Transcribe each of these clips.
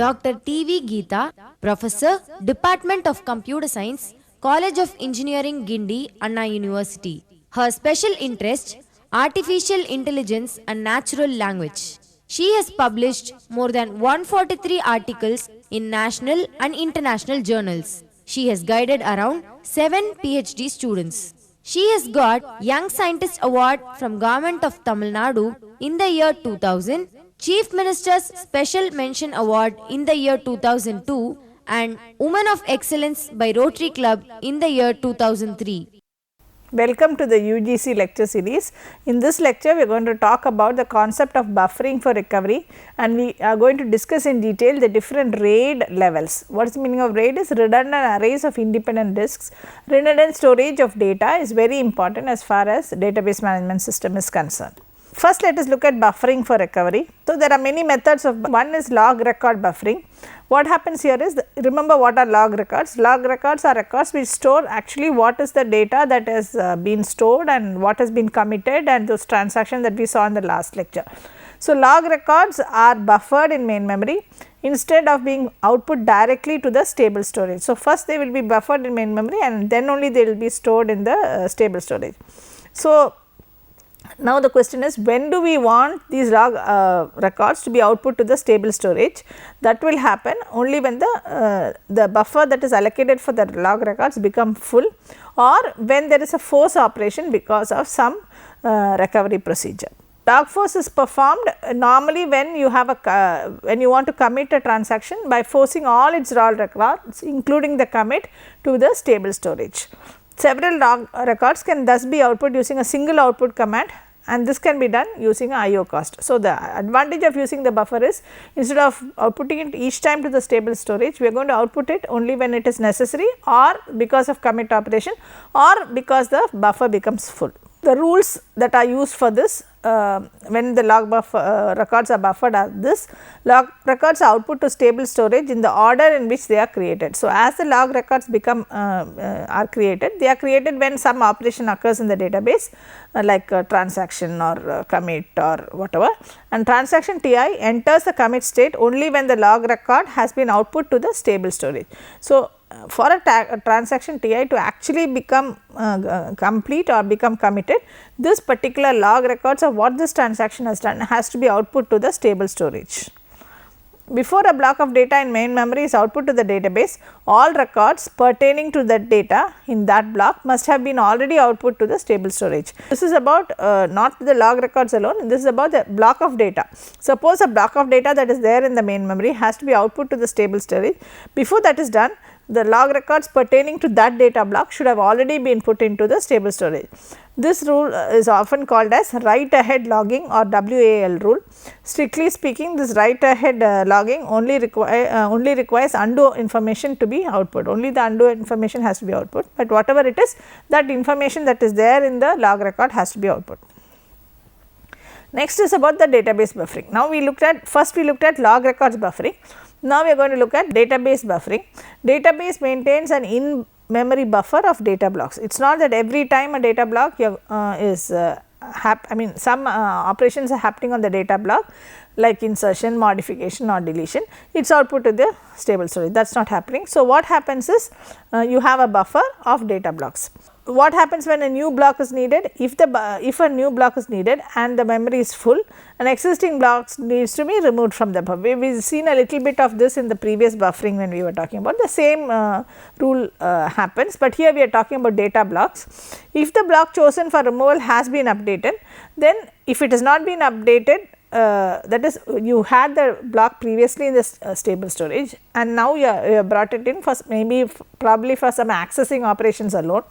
Dr. T.V. Geeta, Professor, Department of Computer Science, College of Engineering, Guindy, Anna University. Her special interest, Artificial Intelligence and Natural Language. She has published more than 143 articles in national and international journals. She has guided around 7 PhD students. She has got Young Scientist Award from Government of Tamil Nadu in the year 2000, Chief Minister's Special Mention Award in the year 2002, and Woman of Excellence by Rotary Club in the year 2003. Welcome to the UGC lecture series. In this lecture, we are going to talk about the concept of buffering for recovery, and we are going to discuss in detail the different RAID levels. What is the meaning of RAID? Is redundant arrays of independent disks. Redundant storage of data is very important as far as database management system is concerned. First, let us look at buffering for recovery. So, there are many methods of one is log record buffering. What happens here is, remember what are log records? Log records are records which store actually what is the data that has been stored and what has been committed and those transactions that we saw in the last lecture. So, log records are buffered in main memory instead of being output directly to the stable storage. So, first they will be buffered in main memory and then only they will be stored in the stable storage. So, now the question is, when do we want these log records to be output to the stable storage? That will happen only when the buffer that is allocated for the log records become full, or when there is a force operation because of some recovery procedure. Log force is performed normally when you have when you want to commit a transaction by forcing all its raw records including the commit to the stable storage. Several log records can thus be output using a single output command, and this can be done using a IO cost. So, the advantage of using the buffer is, instead of outputting it each time to the stable storage, we are going to output it only when it is necessary, or because of commit operation, or because the buffer becomes full. The rules that are used for this when the log records are buffered are this: log records are output to stable storage in the order in which they are created. So, as the log records become are created, they are created when some operation occurs in the database like transaction or commit or whatever, and transaction Ti enters the commit state only when the log record has been output to the stable storage. So, for a transaction Ti to actually become complete or become committed, this particular log records of what this transaction has done has to be output to the stable storage. Before a block of data in main memory is output to the database, all records pertaining to that data in that block must have been already output to the stable storage. This is about not the log records alone, this is about the block of data. Suppose a block of data that is there in the main memory has to be output to the stable storage. Before that is done, the log records pertaining to that data block should have already been put into the stable storage. This rule is often called as write ahead logging or WAL rule. Strictly speaking, this write ahead logging only requires undo information to be output. Only the undo information has to be output, but whatever it is, that information that is there in the log record has to be output. Next is about the database buffering. Now, first we looked at log records buffering. Now, we are going to look at database buffering. Database maintains an in-memory buffer of data blocks. It is not that every time a data block some operations are happening on the data block like insertion, modification or deletion, it is output to the stable storage, that is not happening. So, what happens is you have a buffer of data blocks. What happens when a new block is needed? If a new block is needed and the memory is full, an existing block needs to be removed from the buffer. We have seen a little bit of this in the previous buffering when we were talking about the same rule happens, but here we are talking about data blocks. If the block chosen for removal has been updated, then if it has not been updated, that is, you had the block previously in the stable storage and now you have brought it in for probably for some accessing operations alone.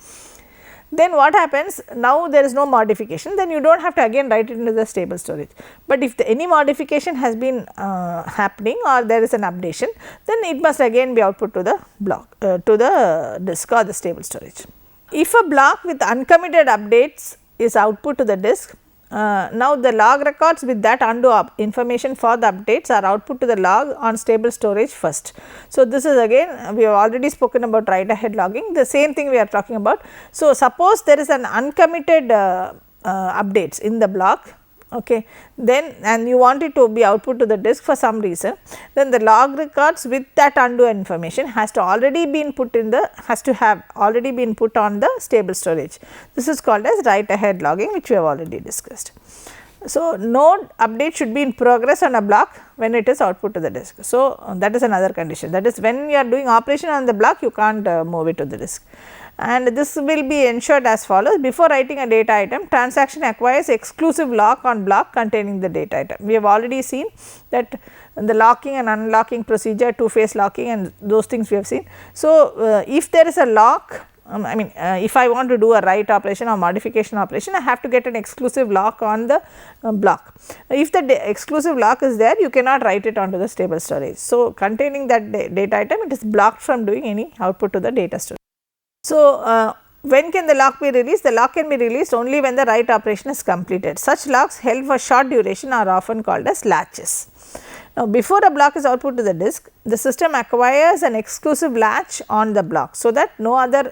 Then what happens? Now there is no modification, then you do not have to again write it into the stable storage. But if any modification has been happening or there is an updation, then it must again be output to the block to the disk or the stable storage. If a block with uncommitted updates is output to the disk, now the log records with that undo information for the updates are output to the log on stable storage first. So, this is again we have already spoken about write ahead logging, the same thing we are talking about. So, suppose there is an uncommitted updates in the block okay, then and you want it to be output to the disk for some reason, then the log records with that undo information has to already been put in the have already been put on the stable storage. This is called as write ahead logging, which we have already discussed. So, node update should be in progress on a block when it is output to the disk. So, that is another condition, that is when you are doing operation on the block you can't move it to the disk. And this will be ensured as follows: before writing a data item, transaction acquires exclusive lock on block containing the data item. We have already seen that the locking and unlocking procedure, two phase locking, and those things we have seen. So, if there is a lock, if I want to do a write operation or modification operation, I have to get an exclusive lock on the block. If the exclusive lock is there, you cannot write it onto the stable storage. So, containing that data item, it is blocked from doing any output to the data storage. So, when can the lock be released? The lock can be released only when the write operation is completed. Such locks held for short duration are often called as latches. Now, before a block is output to the disk, the system acquires an exclusive latch on the block, so that no other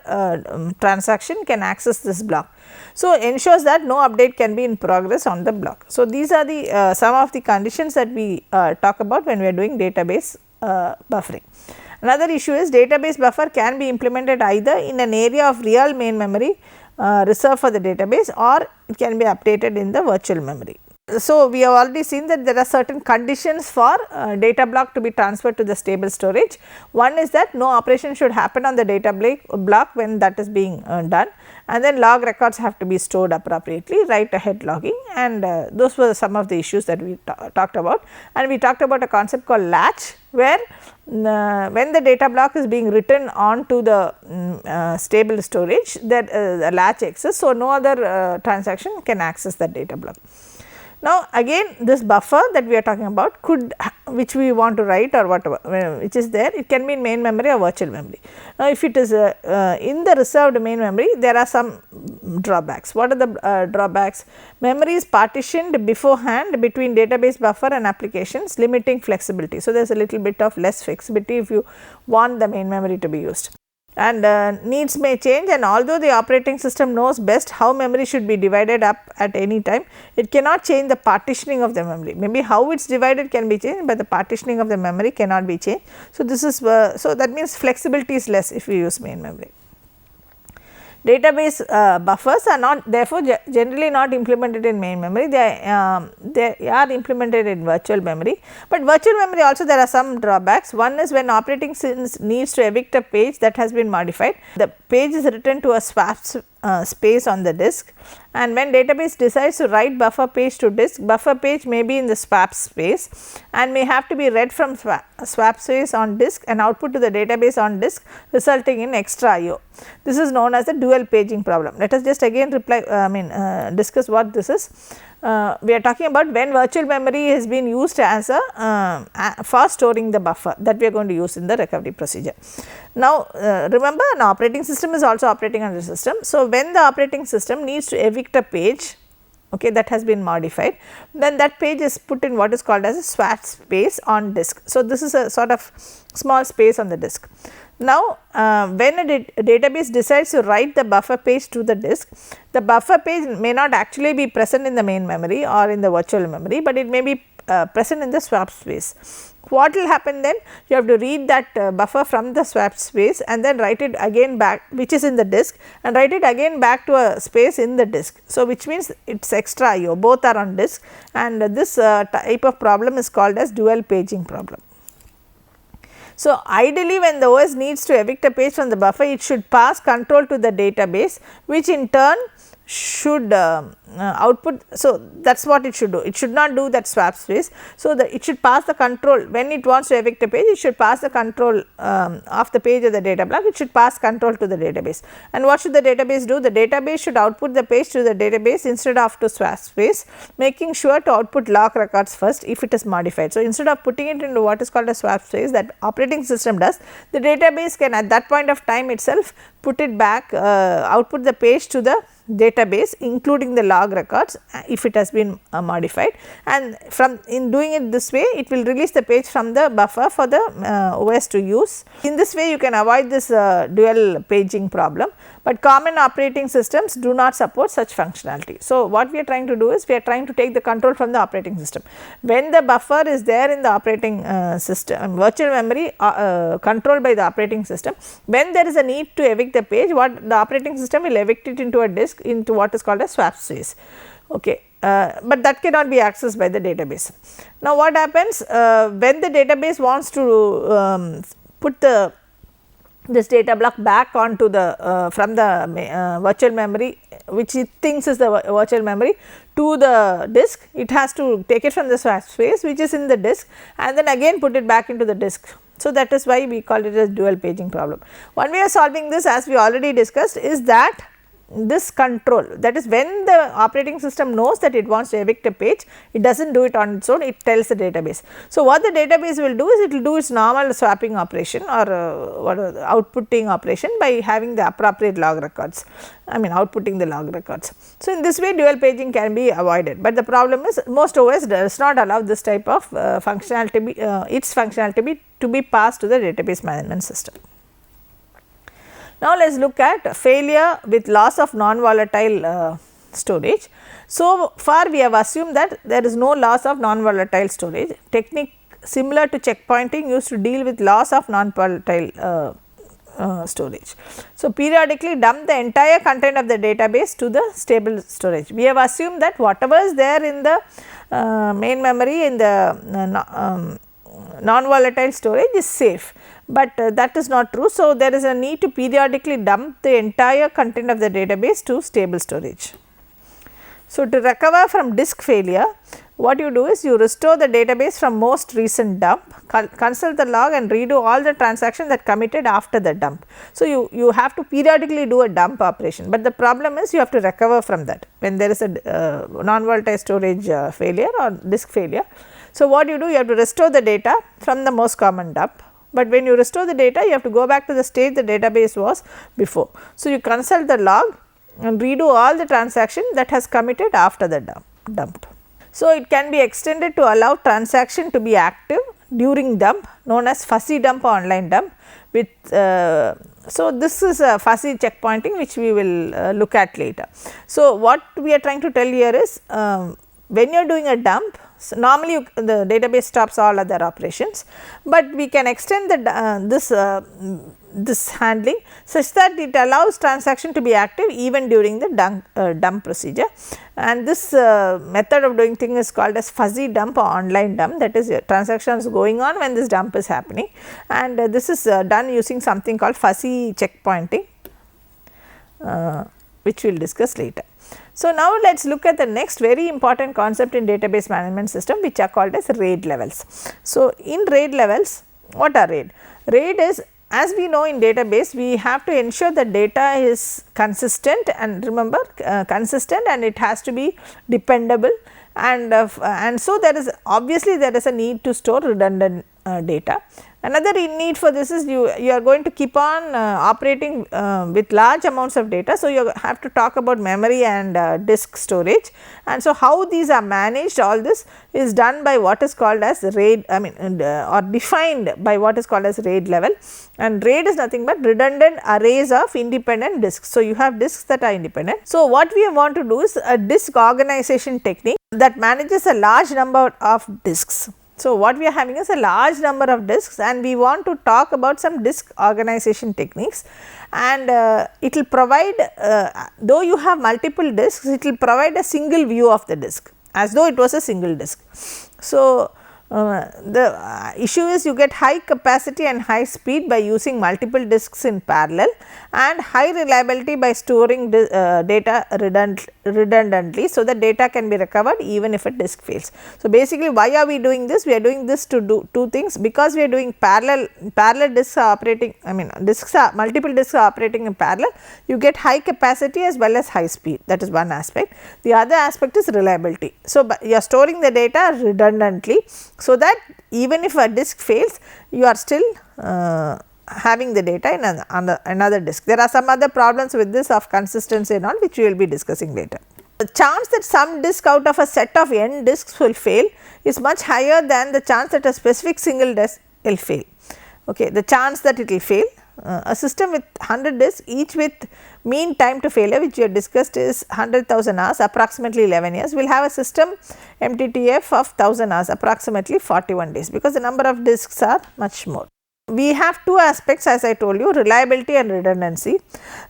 transaction can access this block. So, ensures that no update can be in progress on the block. So, these are the some of the conditions that we talk about when we are doing database buffering. Another issue is database buffer can be implemented either in an area of real main memory reserved for the database, or it can be updated in the virtual memory. So, we have already seen that there are certain conditions for data block to be transferred to the stable storage. One is that no operation should happen on the data block when that is being done, and then log records have to be stored appropriately, write ahead logging, and those were some of the issues that we talked about. And we talked about a concept called latch, where when the data block is being written onto the stable storage, that the latch exists, so no other transaction can access that data block. Now, again this buffer that we are talking about could, which we want to write or whatever which is there, it can be in main memory or virtual memory. Now, if it is in the reserved main memory, there are some drawbacks. What are the drawbacks? Memory is partitioned beforehand between database buffer and applications, limiting flexibility. So, there is a little bit of less flexibility if you want the main memory to be used. And needs may change, and although the operating system knows best how memory should be divided up at any time, it cannot change the partitioning of the memory. Maybe how it is divided can be changed, but the partitioning of the memory cannot be changed. So, this is so that means flexibility is less if we use main memory. Database buffers are not therefore generally not implemented in main memory, they are implemented in virtual memory, but virtual memory also there are some drawbacks. One is when operating system needs to evict a page that has been modified, the page is written to a swap space on the disk, and when database decides to write buffer page to disk, buffer page may be in the swap space and may have to be read from swap space on disk and output to the database on disk, resulting in extra IO. This is known as the dual paging problem. Let us just again discuss what this is. We are talking about when virtual memory has been used as a for storing the buffer that we are going to use in the recovery procedure. Now, remember an operating system is also operating on the system. So, when the operating system needs to evict a page, okay, that has been modified, then that page is put in what is called as a swap space on disk. So, this is a sort of small space on the disk. Now, when a database decides to write the buffer page to the disk, the buffer page may not actually be present in the main memory or in the virtual memory, but it may be present in the swap space. What will happen then? You have to read that buffer from the swap space and then write it again back, which is in the disk, and write it again back to a space in the disk. So, which means it is extra IO, both are on disk, and this type of problem is called as dual paging problem. So, ideally when the OS needs to evict a page from the buffer, it should pass control to the database, which in turn should output. So, that is what it should do. It should not do that swap space. So, it should pass the control when it wants to evict a page, it should pass the control of the page of the data block, it should pass control to the database. And what should the database do? The database should output the page to the database instead of to swap space, making sure to output log records first if it is modified. So, instead of putting it into what is called a swap space that operating system does, the database can at that point of time itself put it back, output the page to the database including the log records if it has been modified, and from in doing it this way it will release the page from the buffer for the OS to use. In this way you can avoid this dual paging problem, but common operating systems do not support such functionality. So, what we are trying to do is we are trying to take the control from the operating system. When the buffer is there in the operating system, virtual memory controlled by the operating system, when there is a need to evict the page, what the operating system will evict it into a disk into what is called a swap space. Okay. But that cannot be accessed by the database. Now, what happens when the database wants to put this data block back onto the from the virtual memory, which it thinks is the virtual memory, to the disk, it has to take it from the swap space which is in the disk and then again put it back into the disk. So, that is why we call it as dual paging problem. One way of solving this, as we already discussed, is that this control, that is when the operating system knows that it wants to evict a page, it does not do it on its own, it tells the database. So, what the database will do is it will do its normal swapping operation or outputting operation by having the appropriate log records, I mean outputting the log records. So, in this way dual paging can be avoided, but the problem is most OS does not allow this type of functionality its functionality to be passed to the database management system. Now, let us look at failure with loss of non-volatile storage. So far we have assumed that there is no loss of non-volatile storage. Technique similar to checkpointing used to deal with loss of non-volatile storage. So, periodically dump the entire content of the database to the stable storage. We have assumed that whatever is there in the main memory in the non-volatile storage is safe, but that is not true. So, there is a need to periodically dump the entire content of the database to stable storage. So, to recover from disk failure, what you do is you restore the database from most recent dump, consult the log and redo all the transactions that committed after the dump. So, you have to periodically do a dump operation, but the problem is you have to recover from that when there is a non-volatile storage failure or disk failure. So, what you do, you have to restore the data from the most common dump, but when you restore the data you have to go back to the state the database was before. So, you consult the log and redo all the transaction that has committed after the dump. So, it can be extended to allow transaction to be active during dump, known as fuzzy dump or online dump with so this is a fuzzy checkpointing which we will look at later. So, what we are trying to tell here is when you are doing a dump, so normally the database stops all other operations, but we can extend the this handling such that it allows transaction to be active even during the dump procedure, and this method of doing thing is called as fuzzy dump or online dump, that is transactions going on when this dump is happening, and this is done using something called fuzzy checkpointing, which we will discuss later. So, now let us look at the next very important concept in database management system, which are called as RAID levels. So, in RAID levels, what are RAID? RAID is, as we know in database, we have to ensure that data is consistent, and remember consistent, and it has to be dependable, and so there is obviously there is a need to store redundant data. Another need for this is you are going to keep on operating with large amounts of data. So, you have to talk about memory and disk storage, and so how these are managed, all this is done by what is called as RAID, I mean or defined by what is called as RAID level, and RAID is nothing but redundant arrays of independent disks. So, you have disks that are independent. So, what we want to do is a disk organization technique that manages a large number of disks. So, what we are having is a large number of disks, and we want to talk about some disk organization techniques, and it will provide though you have multiple disks, it will provide a single view of the disk as though it was a single disk. So, the issue is you get high capacity and high speed by using multiple disks in parallel, and high reliability by storing data redundantly, so that data can be recovered even if a disk fails. So, basically why are we doing this? We are doing this to do two things, because we are doing parallel disks are operating, I mean multiple disks are operating in parallel, you get high capacity as well as high speed, that is one aspect. The other aspect is reliability. So, you are storing the data redundantly, so that even if a disk fails, you are still having the data in another disk. There are some other problems with this of consistency and all, which we will be discussing later. The chance that some disk out of a set of n disks will fail is much higher than the chance that a specific single disk will fail. Okay, the chance that it will fail, a system with 100 disks, each with mean time to failure, which we have discussed is 100,000 hours, approximately 11 years, we will have a system MTTF of 1000 hours, approximately 41 days, because the number of disks are much more. We have two aspects, as I told you, reliability and redundancy.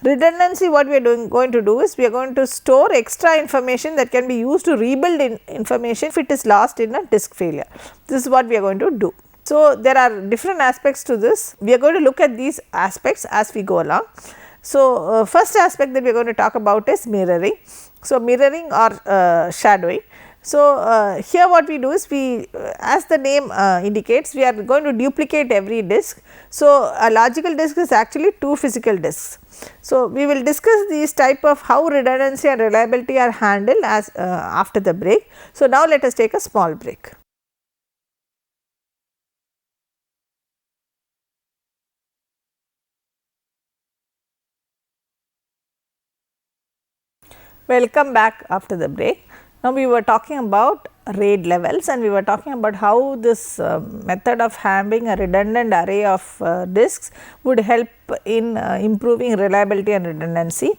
Redundancy, what we are going to do is we are going to store extra information that can be used to rebuild information if it is lost in a disk failure. This is what we are going to do. So, there are different aspects to this. We are going to look at these aspects as we go along. So, first aspect that we are going to talk about is mirroring. So, mirroring or shadowing. So, here what we do is we as the name indicates, we are going to duplicate every disk. So, a logical disk is actually two physical disks. So, we will discuss these type of how redundancy and reliability are handled as after the break. So, now let us take a small break. Welcome back after the break. Now, we were talking about RAID levels and we were talking about how this method of having a redundant array of disks would help in improving reliability and redundancy.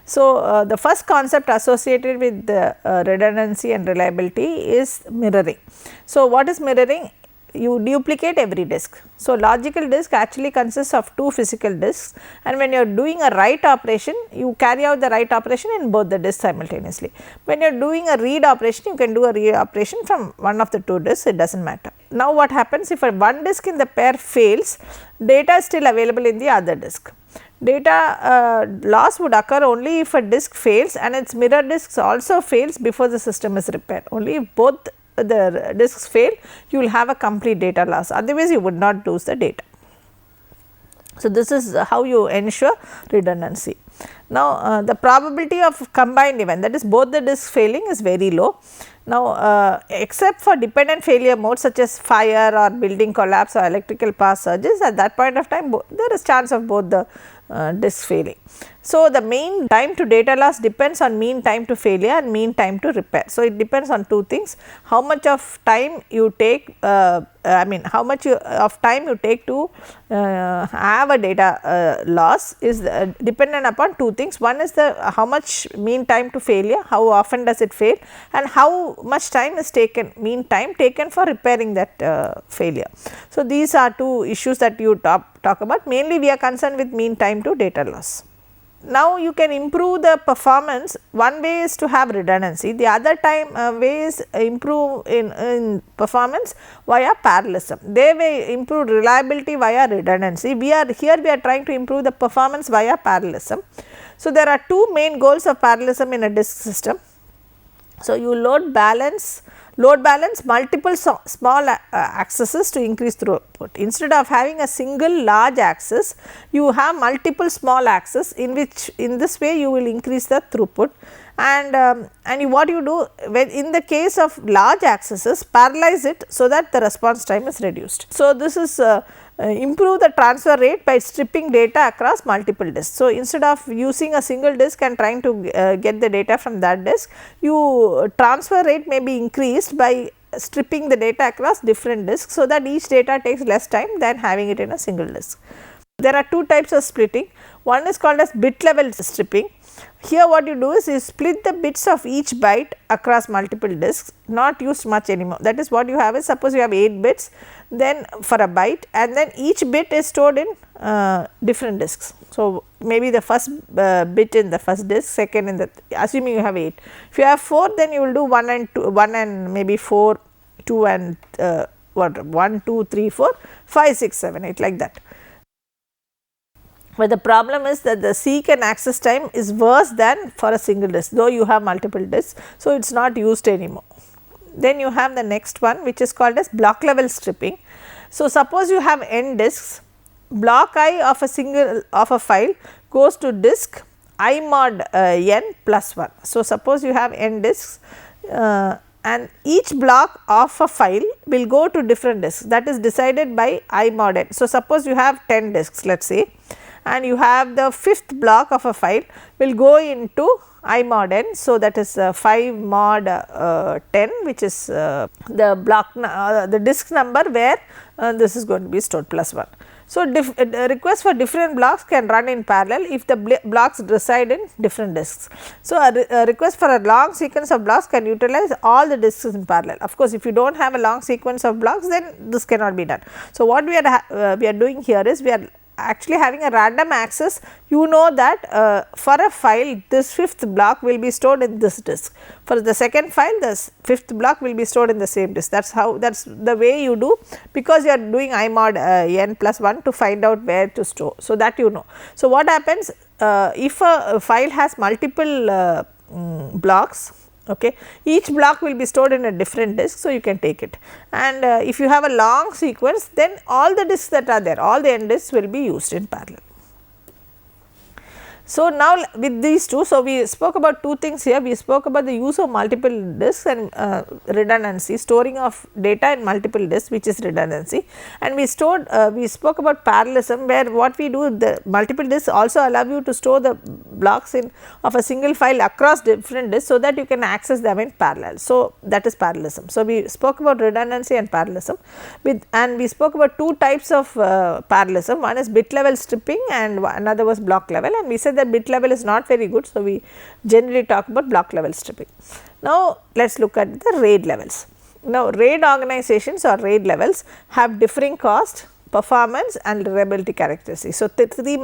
So, the first concept associated with the redundancy and reliability is mirroring. So, what is mirroring? You duplicate every disk. So, logical disk actually consists of two physical disks, and when you are doing a write operation, you carry out the write operation in both the disks simultaneously. When you are doing a read operation, you can do a read operation from one of the two disks, it does not matter. Now, what happens if one disk in the pair fails, data is still available in the other disk. Data loss would occur only if a disk fails and its mirror disks also fails before the system is repaired. Only if both the disks fail, you will have a complete data loss, otherwise you would not lose the data. So, this is how you ensure redundancy. Now, the probability of combined event, that is both the disks failing, is very low. Now, except for dependent failure modes such as fire or building collapse or electrical power surges, at that point of time there is chance of both the disks failing. So, the mean time to data loss depends on mean time to failure and mean time to repair. So, it depends on two things: how much of time you take, how much of time you take to have a data loss is dependent upon two things. One is the how much mean time to failure, how often does it fail, and how much time is taken, mean time taken for repairing that failure. So, these are two issues that you talk about. Mainly we are concerned with mean time to data loss. Now, you can improve the performance. One way is to have redundancy, the other way is improve in performance via parallelism. They may improve reliability via redundancy. We are trying to improve the performance via parallelism. So, there are two main goals of parallelism in a disk system. So, you load balance multiple small accesses to increase throughput. Instead of having a single large access, you have multiple small access, in which in this way you will increase the throughput. And what you do when in the case of large accesses, parallelize it so that the response time is reduced. So, this is improve the transfer rate by stripping data across multiple disks. So, instead of using a single disk and trying to get the data from that disk, you transfer rate may be increased by stripping the data across different disks, so that each data takes less time than having it in a single disk. There are two types of splitting. One is called as bit level stripping. Here what you do is you split the bits of each byte across multiple disks, not used much anymore. That is what you have is, suppose you have 8 bits then for a byte, and then each bit is stored in different disks. So, maybe the first bit in the first disk, second in the, assuming you have 8. If you have 4, then you will do 1 and 2, 1 and maybe 4, 2 and 1, 2, 3, 4, 5, 6, 7, 8 like that. But the problem is that the seek and access time is worse than for a single disk, though you have multiple disks. So, it is not used anymore. Then you have the next one, which is called as block level stripping. So, suppose you have n disks, block I of a file goes to disk I mod n plus 1. So, suppose you have n disks and each block of a file will go to different disks, that is decided by I mod n. So, suppose you have 10 disks, let us say, and you have the 5th block of a file will go into I mod n. So, that is 5 mod 10, which is the block the disk number where this is going to be stored plus 1. So, requests for different blocks can run in parallel if the blocks reside in different disks. So, a request for a long sequence of blocks can utilize all the disks in parallel. Of course, if you do not have a long sequence of blocks, then this cannot be done. So, what we are doing here is we are actually having a random access. You know that for a file, this fifth block will be stored in this disk. For the second file, this fifth block will be stored in the same disk. That is the way you do, because you are doing I mod n plus 1 to find out where to store. So, that you know. So, what happens if a file has multiple blocks, okay, each block will be stored in a different disk. So, you can take it, and if you have a long sequence, then all the disks that are there, all the n disks will be used in parallel. So, now with these two, so we spoke about two things here. We spoke about the use of multiple disks and redundancy, storing of data in multiple disks, which is redundancy, and we spoke about parallelism, where what we do, the multiple disks also allow you to store the blocks of a single file across different disks, so that you can access them in parallel. So, that is parallelism. So, we spoke about redundancy and parallelism, and we spoke about two types of parallelism. One is bit level stripping and another was block level, and we said that bit level is not very good. So, we generally talk about block level stripping. Now, let us look at the RAID levels. Now, RAID organizations or RAID levels have differing cost, performance and reliability characteristics. So, three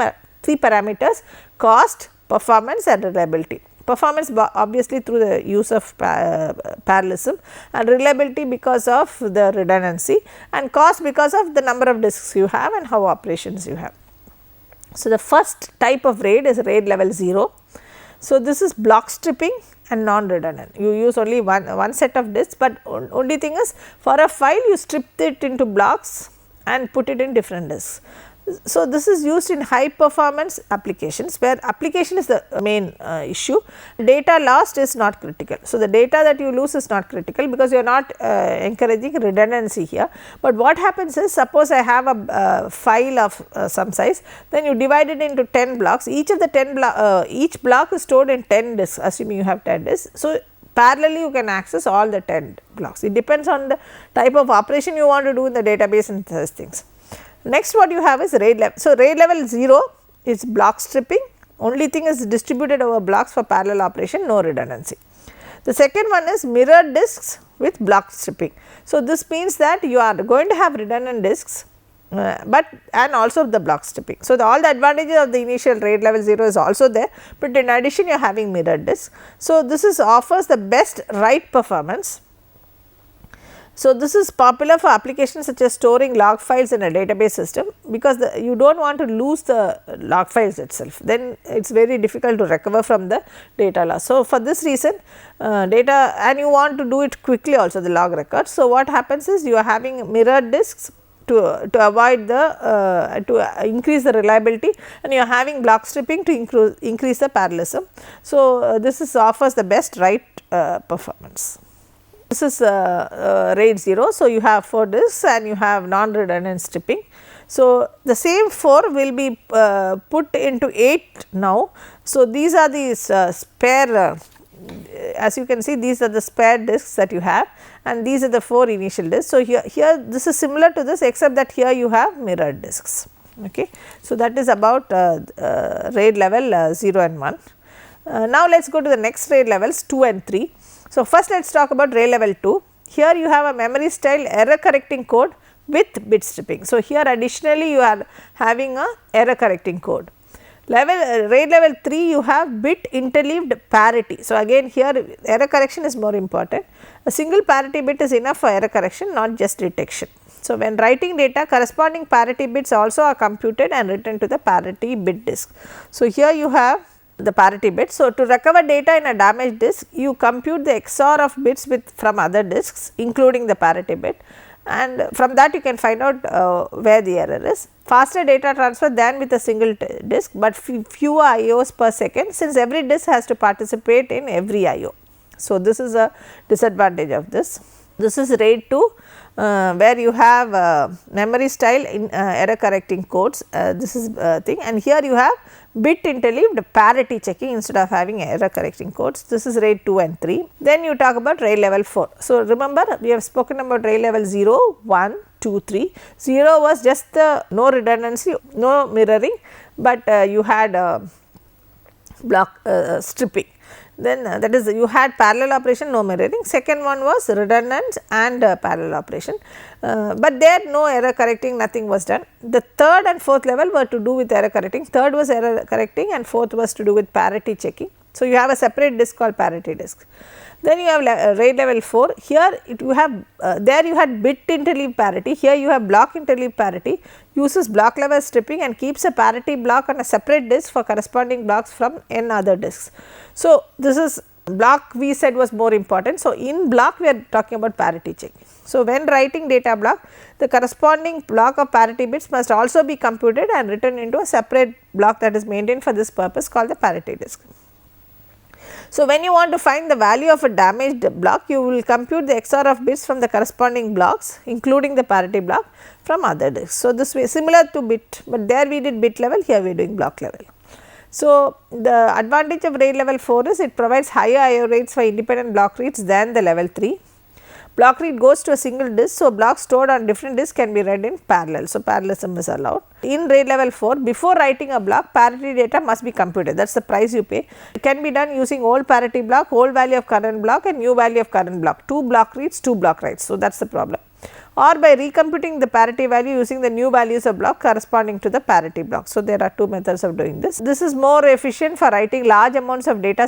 parameters: cost, performance and reliability. Performance obviously through the use of parallelism, and reliability because of the redundancy, and cost because of the number of disks you have and how operations you have. So, the first type of RAID is RAID level 0. So, this is block stripping and non-redundant. You use only one set of disks, but only thing is, for a file you strip it into blocks and put it in different disks. So, this is used in high performance applications, where application is the main issue. Data lost is not critical. So, the data that you lose is not critical, because you are not encouraging redundancy here. But what happens is, suppose I have a file of some size, then you divide it into 10 blocks. Each of the each block is stored in 10 disks, assuming you have 10 disks. So, parallelly you can access all the 10 blocks. It depends on the type of operation you want to do in the database and such things. Next, what you have is RAID level. So, RAID level 0 is block stripping, only thing is distributed over blocks for parallel operation, no redundancy. The second one is mirrored disks with block stripping. So, this means that you are going to have redundant disks, and also the block stripping. So, all the advantages of the initial RAID level 0 is also there, but in addition you are having mirrored disks. So, this offers the best write performance. So, this is popular for applications such as storing log files in a database system, because you do not want to lose the log files itself, then it is very difficult to recover from the data loss. So, for this reason data, and you want to do it quickly also, the log records. So, what happens is, you are having mirrored disks to avoid the to increase the reliability, and you are having block stripping to increase the parallelism. So, this offers the best write performance. This is RAID 0. So, you have 4 disks and you have non-redundant stripping. So, the same 4 will be put into 8 now. So, these are the spare, as you can see, these are the spare disks that you have, and these are the 4 initial disks. So, here this is similar to this, except that here you have mirrored disks. Okay. So, that is about RAID level 0 and 1. Now, let us go to the next RAID levels 2 and 3. So, first let us talk about RAID level 2. Here you have a memory style error correcting code with bit stripping. So, here additionally you are having a error correcting code. RAID level 3 you have bit interleaved parity. So, again here error correction is more important. A single parity bit is enough for error correction, not just detection. So, when writing data, corresponding parity bits also are computed and written to the parity bit disk. So, here you have the parity bit. So, to recover data in a damaged disk, you compute the XOR of bits from other disks, including the parity bit, and from that you can find out where the error is. Faster data transfer than with a single disk, but fewer IOs per second, since every disk has to participate in every IO. So, this is a disadvantage of this. This is RAID 2 where you have memory style in error correcting codes, this is thing, and here you have bit interleaved parity checking instead of having error correcting codes. This is RAID 2 and 3. Then you talk about RAID level 4. So, remember we have spoken about RAID level 0, 1, 2, 3. 0 was just the no redundancy, no mirroring, but you had block stripping. Then that is you had parallel operation, no mirroring. Second one was redundant and parallel operation, but there no error correcting, nothing was done. The third and fourth level were to do with error correcting. Third was error correcting and fourth was to do with parity checking. So, you have a separate disk called parity disk. Then you have RAID level 4. Here you have there you had bit interleave parity. Here you have block interleave parity, uses block level stripping and keeps a parity block on a separate disk for corresponding blocks from n other disks. So, this is block we said was more important. So, in block we are talking about parity checking. So, when writing data block, the corresponding block of parity bits must also be computed and written into a separate block that is maintained for this purpose called the parity disk. So, when you want to find the value of a damaged block, you will compute the XOR of bits from the corresponding blocks including the parity block from other disks. So, this way similar to bit, but there we did bit level, here we are doing block level. So, the advantage of RAID level 4 is it provides higher IO rates for independent block reads than the level 3. Block read goes to a single disk, so blocks stored on different disks can be read in parallel. So, parallelism is allowed. In RAID level 4, before writing a block, parity data must be computed, that is the price you pay. It can be done using old parity block, old value of current block and new value of current block, 2 block reads, 2 block writes. So, that is the problem. Or by recomputing the parity value using the new values of block corresponding to the parity block. So, there are 2 methods of doing this. This is more efficient for writing large amounts of data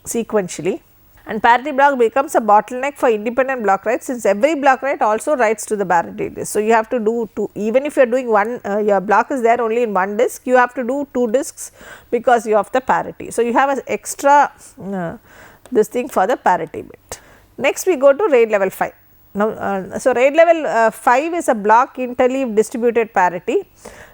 sequentially. And parity block becomes a bottleneck for independent block writes, since every block write also writes to the parity disk. So, you have to do 2, even if you are doing one, your block is there only in one disk, you have to do 2 disks because you have the parity. So, you have an extra this thing for the parity bit. Next we go to RAID level 5. Now, so RAID level 5 is a block interleave distributed parity.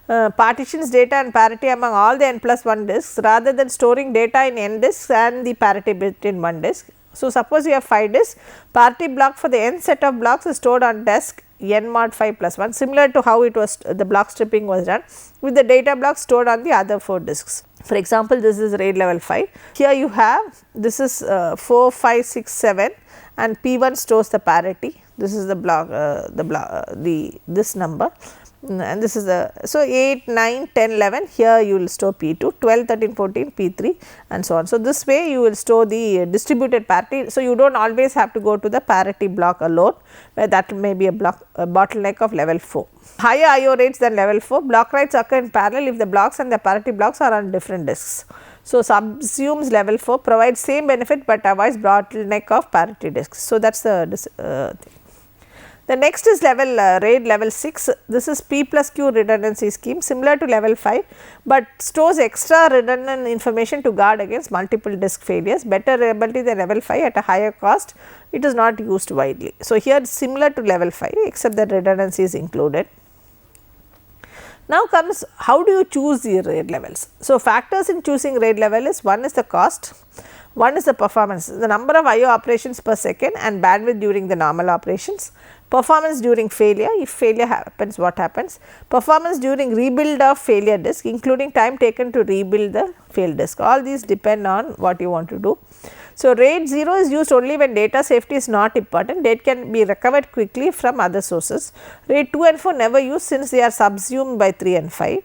Partitions data and parity among all the n plus 1 disks rather than storing data in n disks and the parity bit in one disk. So, suppose you have 5 disks, parity block for the n set of blocks is stored on disk n mod 5 plus 1, similar to how it was the block stripping was done, with the data block stored on the other 4 disks. For example, this is RAID level 5. Here you have this is 4, 5, 6, 7 and P1 stores the parity. This is the block, this number. And this is the, so 8, 9, 10, 11, here you will store P2, 12, 13, 14, P3 and so on. So, this way you will store the distributed parity. So, you do not always have to go to the parity block alone, where that may be a bottleneck of level 4. Higher IO rates than level 4, block writes occur in parallel if the blocks and the parity blocks are on different disks. So, subsumes level 4, provides same benefit, but avoids bottleneck of parity disks. So, that is the thing. The next is level RAID level 6. This is P plus Q redundancy scheme, similar to level 5, but stores extra redundant information to guard against multiple disk failures, better reliability than level 5 at a higher cost. It is not used widely. So, here similar to level 5 except that redundancy is included. Now comes how do you choose the RAID levels. So, factors in choosing RAID level is, one is the cost, one is the performance, the number of IO operations per second and bandwidth during the normal operations, performance during failure, if failure happens what happens, performance during rebuild of failure disk including time taken to rebuild the failed disk, all these depend on what you want to do. So, RAID 0 is used only when data safety is not important, data can be recovered quickly from other sources. RAID 2 and 4 never used since they are subsumed by 3 and 5.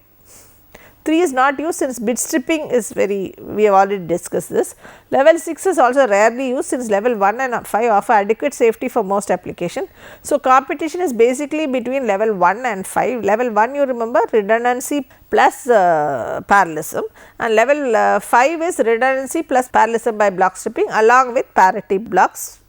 3 is not used since bit stripping is very, we have already discussed this. Level 6 is also rarely used since level 1 and 5 offer adequate safety for most application. So, competition is basically between level 1 and 5. Level 1 you remember redundancy plus parallelism, and level 5 is redundancy plus parallelism by block stripping along with parity blocks.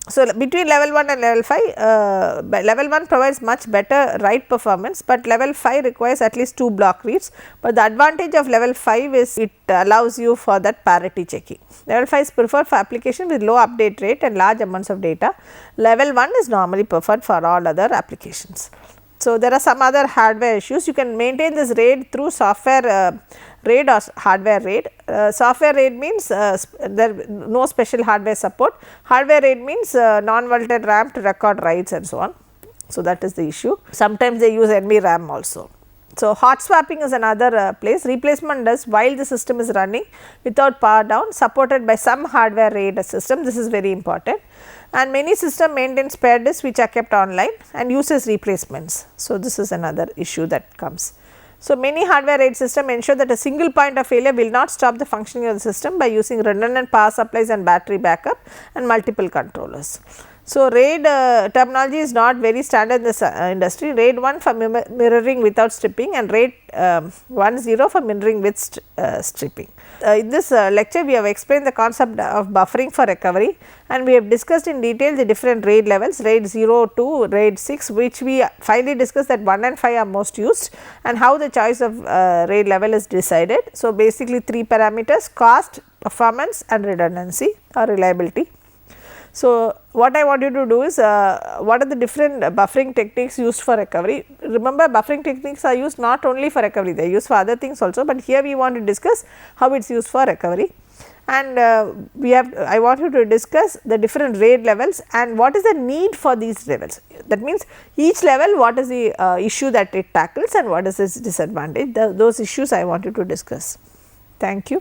So, between level 1 and level 5, level 1 provides much better write performance, but level 5 requires at least 2 block reads, but the advantage of level 5 is it allows you for that parity checking. Level 5 is preferred for application with low update rate and large amounts of data. Level 1 is normally preferred for all other applications. So, there are some other hardware issues. You can maintain this RAID through software RAID or hardware RAID. Software RAID means there no special hardware support. Hardware RAID means non-volatile RAM to record writes and so on. So, that is the issue. Sometimes they use NVRAM also. So, hot swapping is another place. Replacement does while the system is running without power down, supported by some hardware RAID system. This is very important, and many system maintain spare disks which are kept online and uses replacements. So, this is another issue that comes. So, many hardware RAID system ensure that a single point of failure will not stop the functioning of the system by using redundant power supplies and battery backup and multiple controllers. So, RAID terminology is not very standard in this industry. RAID 1 for mirroring without stripping and RAID 10 for mirroring with stripping. In this lecture, we have explained the concept of buffering for recovery, and we have discussed in detail the different RAID levels, RAID 0 to RAID 6, which we finally discussed that 1 and 5 are most used, and how the choice of RAID level is decided. So, basically 3 parameters: cost, performance and redundancy or reliability. So, what I want you to do is what are the different buffering techniques used for recovery. Remember, buffering techniques are used not only for recovery, they are used for other things also, but here we want to discuss how it is used for recovery. And I want you to discuss the different RAID levels and what is the need for these levels. That means, each level what is the issue that it tackles and what is its disadvantage. Those issues I want you to discuss. Thank you.